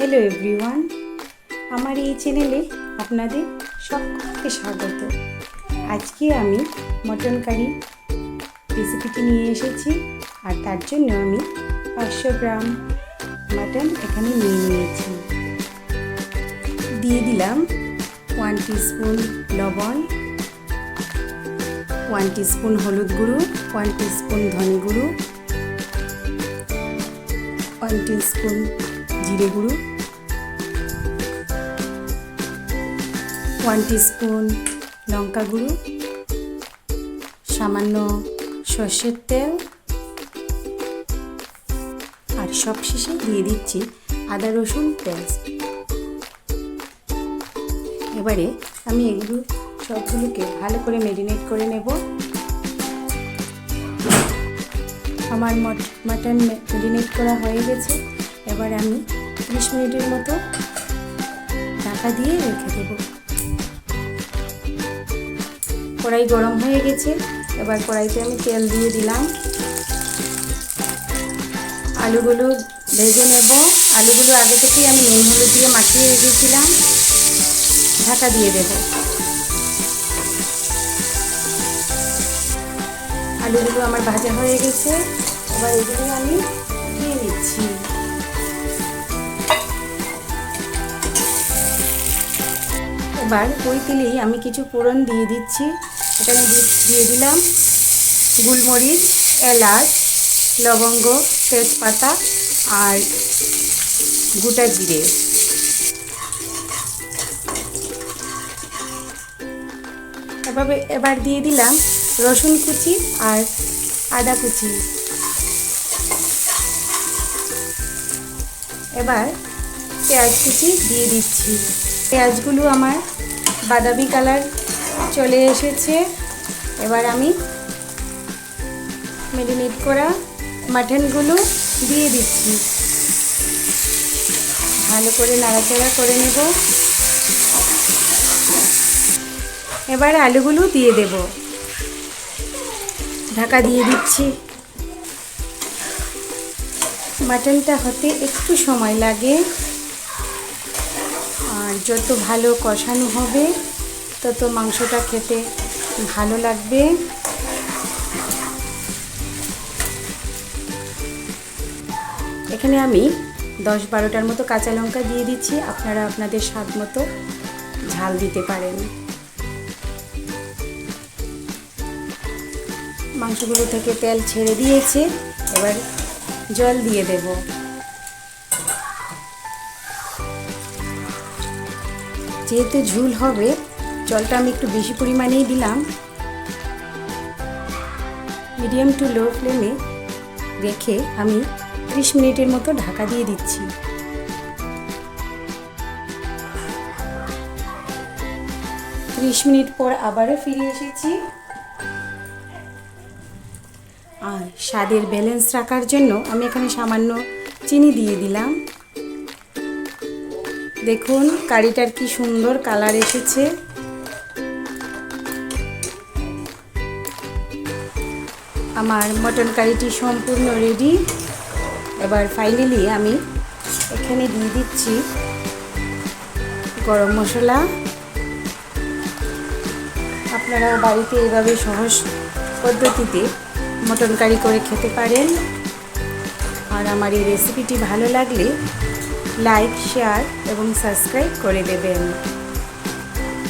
Hello everyone, আমার এই চ্যানেলে আপনাদের সকলকে স্বাগত। আজকে আমি মটন কারি রেসিপিটি নিয়ে এসেছি, আর তার জন্য আমি 500 গ্রাম মাটন এখানে নিয়ে নিয়েছি। দিয়ে দিলাম 1 টিস্পুন লবণ, 1 টিস্পুন হলুদ গুঁড়ো, 1 টিস্পুন ধনে গুঁড়ো, 1 টিস্পুন জিরে গুঁড়ো, 1 টিস্পুন লঙ্কা গুঁড়ো, সামান্য সর্ষের তেল, আর সবশেষে দিয়ে দিচ্ছি আদা রসুন পেস্ট। এবারে আমি এগুলো সবগুলোকে ভালো করে ম্যারিনেট করে নেব। আমার মাটন ম্যারিনেট করা হয়ে গেছে। এবার আমি 30 মিনিটের মতো ঢাকা দিয়ে রেখে দেব। কড়াই গরম হয়ে গেছে। এবার কড়াইতে আমি তেল দিয়ে দিলাম। আলুগুলো ভেজে নেব। আলুগুলো আগে থেকেই আমি নুন হলুদ দিয়ে মাখিয়ে রেখেছিলাম। ঢাকা দিয়ে দেব। আলুগুলো আমার ভাজা হয়ে গেছে। এবার এগুলো আমি দিয়ে নিচ্ছি। এবার ওই তেলেই আমি কিছু ফোড়ন দিয়ে দিচ্ছি। এখানে দিয়ে দিলাম গোলমরিচ, এলাচ, লবঙ্গ, তেজপাতা আর গোটা জিরে। এবার দিয়ে দিলাম রসুন কুচি আর আদা কুচি। এবার পেঁয়াজ কুচি দিয়ে দিচ্ছি। পেঁয়াজগুলো আমার বাদামি কালার চলে এসেছে। এবার আমি ম্যারিনেট করা মাটনগুলো দিয়ে দিচ্ছি। ভালো করে নাড়াচাড়া করে নেব। এবার আলুগুলো দিয়ে দেব। ঢাকা দিয়ে দিচ্ছি। মাটনটা হতে একটু সময় লাগে, আর যত ভালো কষানো হবে তত মাংসটা খেতে ভালো লাগবে। এখানে আমি 10-12টার মতো কাঁচা লঙ্কা দিয়ে দিচ্ছি। আপনারা আপনাদের স্বাদ মতো ঝাল দিতে পারেন। মাংসগুলো থেকে তেল ছেড়ে দিয়েছে। এবার জল দিয়ে দেব। যেহেতু ঝোল হবে, জলটা আমি একটু বেশি পরিমাণেই দিলাম। মিডিয়াম টু লো ফ্লেমে রেখে আমি 30 মিনিটের মতো ঢাকা দিয়ে দিচ্ছি। 30 মিনিট পর আবারও ফিরে এসেছি। আর স্বাদের ব্যালেন্স রাখার জন্য আমি এখানে সামান্য চিনি দিয়ে দিলাম। দেখুন কারিটার কি সুন্দর কালার এসেছে। আমার মটন কারিটি সম্পূর্ণ রেডি। এবার ফাইনালি আমি এখানে দিয়ে দিচ্ছি গরম মশলা। আপনারা বাড়িতে এইভাবে সহজ পদ্ধতিতে মটন কারি করে খেতে পারেন। আর আমার এই রেসিপিটি ভালো লাগলে লাইক, শেয়ার এবং সাবস্ক্রাইব করে দেবেন।